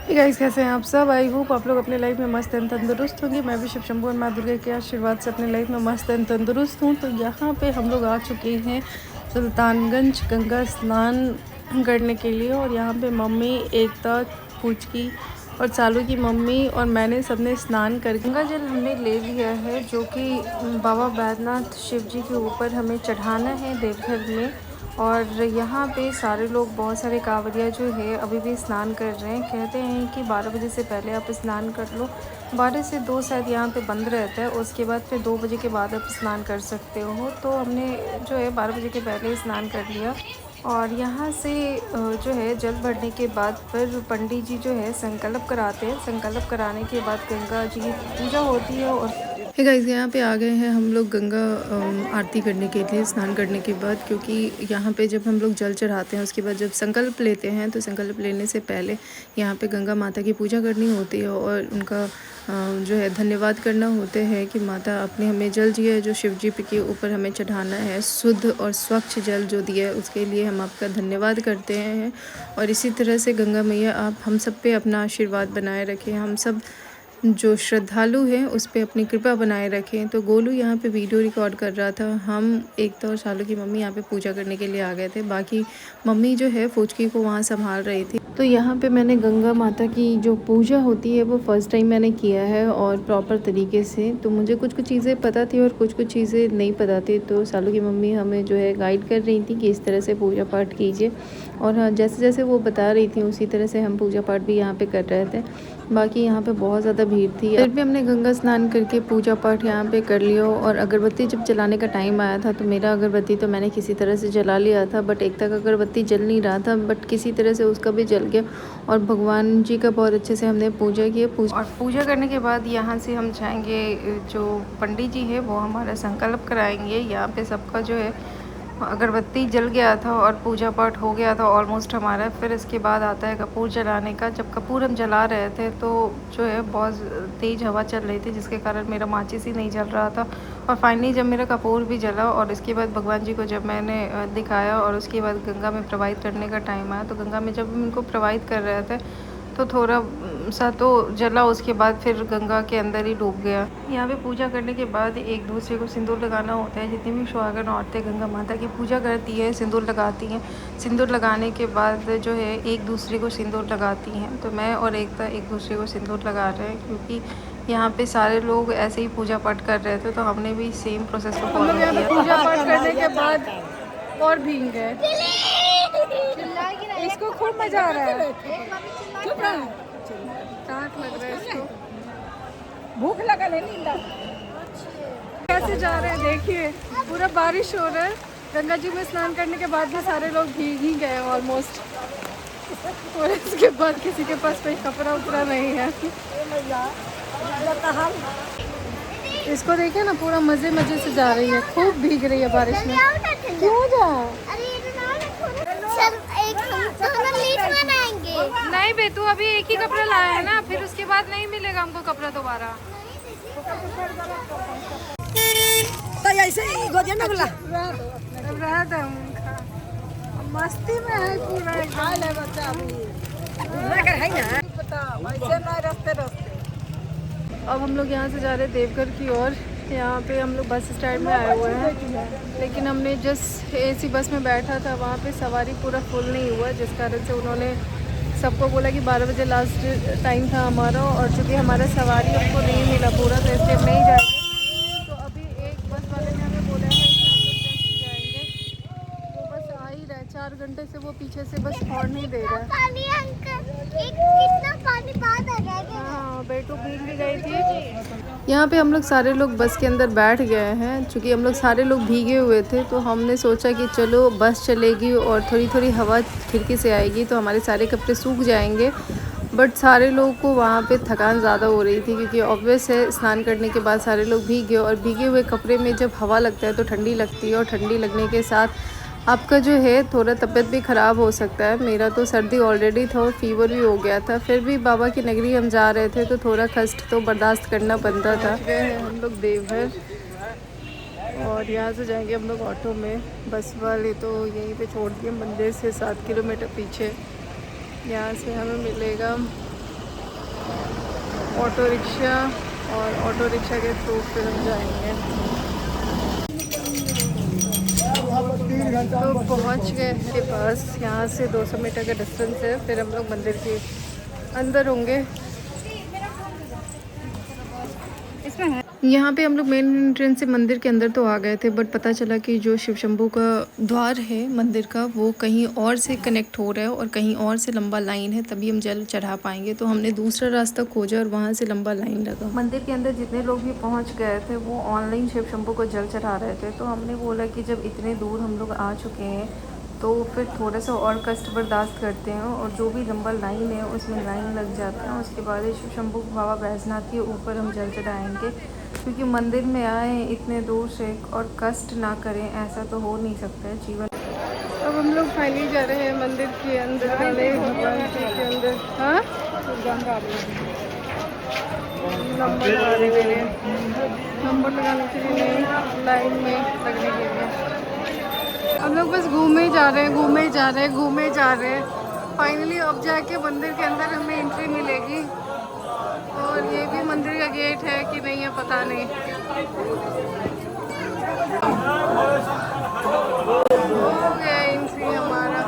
Guys, कैसे हैं आप सब। आई होप आप लोग अपने लाइफ में मस्त एंड तंदुरुस्त होंगे। मैं भी शिव शंभू और माँ दुर्गा के आशीर्वाद से अपने लाइफ में मस्त एंड तंदुरुस्त हूँ। तो यहाँ पे हम लोग आ चुके हैं सुल्तानगंज गंगा स्नान करने के लिए। और यहाँ पे मम्मी, एकता, पूछकी और चालू की मम्मी और मैंने सबने स्नान कर गंगा जल हमने ले लिया है, जो कि बाबा बैद्यनाथ शिव जी के ऊपर हमें चढ़ाना है देवघर में। और यहाँ पे सारे लोग, बहुत सारे कांवरिया जो है अभी भी स्नान कर रहे हैं। कहते हैं कि 12 बजे से पहले आप स्नान कर लो। 12 से 2 शायद यहाँ पे बंद रहता है, उसके बाद फिर 2 बजे के बाद आप स्नान कर सकते हो। तो हमने जो है 12 बजे के पहले स्नान कर लिया। और यहाँ से जो है जल भरने के बाद फिर पंडित जी जो है संकल्प कराते हैं। संकल्प कराने के बाद गंगा जी की पूजा होती है। और हे गाइस, यहाँ पे आ गए हैं हम लोग गंगा आरती करने के लिए स्नान करने के बाद। क्योंकि यहाँ पे जब हम लोग जल चढ़ाते हैं उसके बाद जब संकल्प लेते हैं, तो संकल्प लेने से पहले यहाँ पे गंगा माता की पूजा करनी होती है और उनका जो है धन्यवाद करना होते हैं कि माता आपने हमें जल दिया है, जो शिव जी के ऊपर हमें चढ़ाना है, शुद्ध और स्वच्छ जल जो दिया है उसके लिए हम आपका धन्यवाद करते हैं। और इसी तरह से गंगा मैया आप हम सब पे अपना आशीर्वाद बनाए रखें, हम सब जो श्रद्धालु हैं उस पर अपनी कृपा बनाए रखें। तो गोलू यहाँ पे वीडियो रिकॉर्ड कर रहा था। हम एकता और शालू की मम्मी यहाँ पे पूजा करने के लिए आ गए थे। बाकी मम्मी जो है फौजकी को वहाँ संभाल रही थी। तो यहाँ पे मैंने गंगा माता की जो पूजा होती है वो फ़र्स्ट टाइम मैंने किया है और प्रॉपर तरीके से। तो मुझे कुछ कुछ चीज़ें पता थी और कुछ कुछ चीज़ें नहीं पता थी। तो शालू की मम्मी हमें जो है गाइड कर रही थी कि इस तरह से पूजा पाठ कीजिए। और हाँ, जैसे जैसे वो बता रही थी उसी तरह से हम पूजा पाठ भी यहाँ पे कर रहे थे। बाकी यहाँ पे बहुत ज़्यादा भीड़ थी, फिर भी हमने गंगा स्नान करके पूजा पाठ यहाँ पे कर लिया। और अगरबत्ती जब जलाने का टाइम आया था तो मेरा अगरबत्ती तो मैंने किसी तरह से जला लिया था, बट एकता का अगरबत्ती जल नहीं रहा था, बट किसी तरह से उसका भी जल गया। और भगवान जी का बहुत अच्छे से हमने पूजा की। और पूजा करने के बाद यहाँ से हम जाएंगे, जो पंडित जी है वो हमारा संकल्प कराएंगे। यहाँ पे सबका जो है अगरबत्ती जल गया था और पूजा पाठ हो गया था ऑलमोस्ट हमारा। फिर इसके बाद आता है कपूर जलाने का। जब कपूर हम जला रहे थे तो जो है बहुत तेज़ हवा चल रही थी, जिसके कारण मेरा माचिस ही नहीं जल रहा था। और फाइनली जब मेरा कपूर भी जला और इसके बाद भगवान जी को जब मैंने दिखाया और उसके बाद गंगा में प्रवाहित करने का टाइम आया, तो गंगा में जब हम इनको प्रवाहित कर रहे थे तो थोड़ा सा तो जला, उसके बाद फिर गंगा के अंदर ही डूब गया। यहाँ पे पूजा करने के बाद एक दूसरे को सिंदूर लगाना होता है। जितनी भी सुहागन औरतें गंगा माता की पूजा करती है सिंदूर लगाती हैं। सिंदूर लगाने के बाद जो है एक दूसरे को सिंदूर लगाती हैं। तो मैं और एकता एक दूसरे को सिंदूर लगा रहे हैं, क्योंकि यहाँ पे सारे लोग ऐसे ही पूजा पाठ कर रहे थे, तो हमने भी सेम प्रोसेस को फॉलो किया। पूजा पाठ करने के बाद और भीग गए, इसको खूब मजा आ रहा है। टाट लग रहा है इसको, भूख लगा है। कैसे जा रहे हैं देखिए, पूरा बारिश हो रहा है। गंगा जी में स्नान करने के बाद भी सारे लोग भीग ही गए ऑलमोस्ट। और इसके बाद किसी के पास कोई कपड़ा उपड़ा नहीं है। इसको देखिए ना, पूरा मजे मजे से जा रही है, खूब भीग रही है बारिश में। क्यों जा? नहीं बेटू, अभी एक ही कपड़ा लाया है ना, फिर उसके बाद नहीं मिलेगा हमको कपड़ा दोबारा। तो ऐसे ही गोदिया में गुला मस्ती में है पूरा बच्चा है ना, ऐसे ना रास्ते रास्ते। अब हम लोग यहाँ से जा रहे हैं देवघर की ओर। यहाँ पे हम लोग बस स्टैंड में आए हुए हैं, लेकिन हमने जस्ट एसी बस में बैठा था, वहाँ पे सवारी पूरा फुल नहीं हुआ, जिस कारण से उन्होंने सबको बोला कि 12 बजे लास्ट टाइम था हमारा। और चूँकि हमारा सवारी हमको नहीं मिला पूरा, तो इसलिए हम नहीं जाएंगे। तो अभी एक बस वाले ने हमें बोला है कि हम लोग जल्दी जाएंगे। वो बस आ ही रहा है, 4 घंटे से वो पीछे से बस हॉर्न नहीं दे रहा है। हाँ, बेटू भीग भी गई थी। यहाँ पे हम लोग सारे लोग बस के अंदर बैठ गए हैं। चूँकि हम लोग सारे लोग भीगे हुए थे, तो हमने सोचा कि चलो बस चलेगी और थोड़ी थोड़ी हवा खिड़की से आएगी तो हमारे सारे कपड़े सूख जाएंगे। बट सारे लोगों को वहाँ पे थकान ज़्यादा हो रही थी, क्योंकि ऑब्वियस है स्नान करने के बाद सारे लोग भीगे, और भीगे हुए कपड़े में जब हवा लगता है तो ठंडी लगती है, और ठंडी लगने के साथ आपका जो है थोड़ा तबीयत भी ख़राब हो सकता है। मेरा तो सर्दी ऑलरेडी था और फीवर भी हो गया था। फिर भी बाबा की नगरी हम जा रहे थे तो थोड़ा कष्ट तो बर्दाश्त करना बनता था। गए हैं हम लोग देवघर, और यहाँ से जाएंगे हम लोग ऑटो में। बस वाले तो यहीं पे छोड़ दिए मंदिर से 7 किलोमीटर पीछे। यहाँ से हमें मिलेगा ऑटो रिक्शा और ऑटो रिक्शा के थ्रू फिर हम जाएंगे। तो पहुंच गए के पास, यहाँ से 200 मीटर का डिस्टेंस है। फिर हम लोग मंदिर के अंदर होंगे। यहाँ पे हम लोग मेन एंट्रेंस से मंदिर के अंदर तो आ गए थे, बट पता चला कि जो शिव शंभू का द्वार है मंदिर का, वो कहीं और से कनेक्ट हो रहा है और कहीं और से लंबा लाइन है, तभी हम जल चढ़ा पाएंगे। तो हमने दूसरा रास्ता खोजा और वहाँ से लंबा लाइन लगा। मंदिर के अंदर जितने लोग भी पहुँच गए थे वो ऑनलाइन शिव शंभू को जल चढ़ा रहे थे। तो हमने बोला कि जब इतने दूर हम लोग आ चुके हैं तो फिर थोड़ा सा और कष्ट बर्दाश्त करते हैं, और जो भी लंबा लाइन है उसमें लाइन लग जाते हैं। उसके बाद शिव शंभू बाबा बैजनाथ के ऊपर हम जल चढ़ाएँगे, क्योंकि मंदिर में आए इतने दूर से और कष्ट ना करें, ऐसा तो हो नहीं सकता है जीवन। अब हम लोग फाइनली जा रहे हैं मंदिर के अंदर, भगवान जी के अंदर। हाँ, नंबर लगाने के लिए, नंबर लगाने के लिए नहीं, लाइन में लगने के लिए। हम लोग बस घूमे जा रहे हैं, घूमे जा रहे हैं, घूमे जा रहे हैं। फाइनली अब जाके मंदिर के अंदर हमें एंट्री मिलेगी, और ये भी मंदिर का गेट है कि नहीं है पता नहीं। हो गया एंट्री हमारा।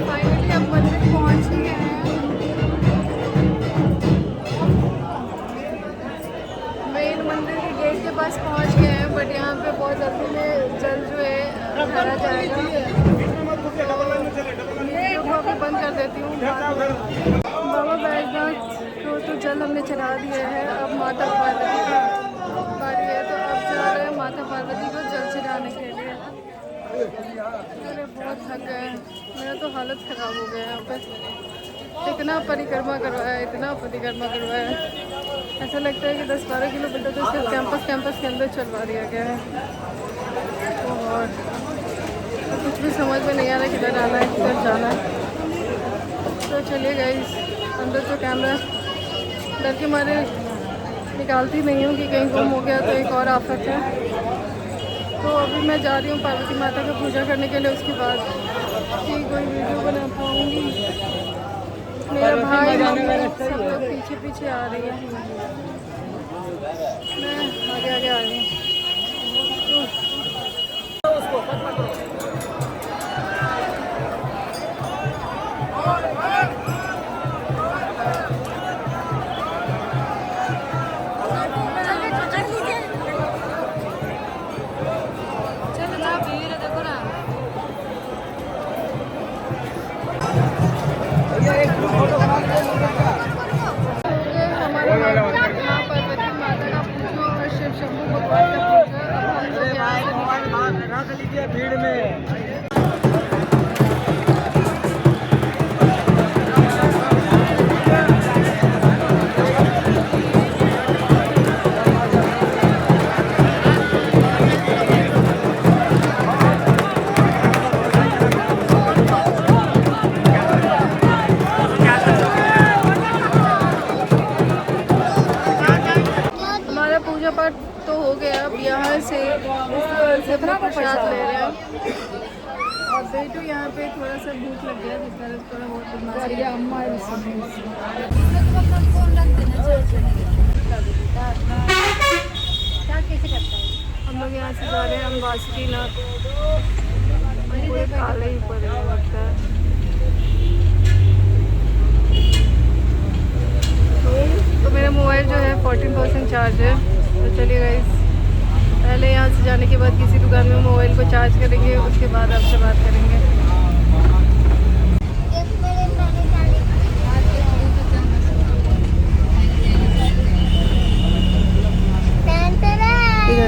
फाइनली अब मंदिर पहुंच गए हैं। मेन मंदिर के गेट के पास पहुंच गए हैं, बट यहाँ पे बहुत जल्दी में जल जो है भरा जाएगा। वीडियो को अभी बंद कर देती हूँ। बाबा बैजनाथ को तो जल हमने चढ़ा दिया है, अब माता पार्वती का बारी है, तो अब जा रहे हैं माता पार्वती को जल चढ़ाने के लिए। अरे बहुत थक गए, मेरा तो हालत ख़राब हो गया है। यहाँ पे इतना परिक्रमा करवाया, इतना परिक्रमा करवाया, ऐसा लगता है कि 10-12 किलोमीटर तो सिर्फ कैंपस के अंदर चलवा दिया गया है। और तो कुछ भी समझ में नहीं आ रहा किधर आना है, किधर जाना है। तो चलिए गाइस, अंदर तो कैमरा डर के मारे निकालती नहीं हूँ कि कहीं गुम हो गया तो एक और आफत है। तो अभी मैं जा रही हूँ पार्वती माता का पूजा करने के लिए, उसके बाद कि कोई वीडियो बना पाऊँगी। मेरा भाई मम्मी सब लोग पीछे पीछे आ रही है, मैं आगे आगे आ रही हूँ। हमारा माँ पार्वती माता का पूजा और शिव शंभू भगवान का पूजा। अब हम लोग भीड़ में पूजा पाठ तो हो गया। अब यहाँ से अपना प्रसाद ले रहे हैं, और बेटू यहाँ पे थोड़ा सा भूख लग गया, जिस तरह थोड़ा बहुत हम लोग यहाँ से जा रहे हैं अम्बासुकीनाथ। काले ही पड़े लगता है। तो मेरा मोबाइल जो है 14% चार्ज है। तो चलिए गाइस, पहले यहाँ से जाने के बाद किसी दुकान में मोबाइल को चार्ज करेंगे, उसके बाद आपसे बात करेंगे।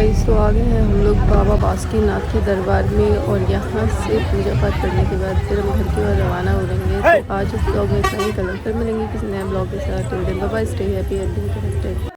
गाइस, तो आ गए हैं हम लोग बाबा बासुकीनाथ के दरबार में और यहाँ से पूजा पाठ करने के बाद फिर हम घर की ओर रवाना हो रहेंगे। तो आज इस ब्लॉग में इतना ही, कल फिर मिलेंगे किसी नए ब्लॉग के साथ। Till then bye bye, stay happy and be connected.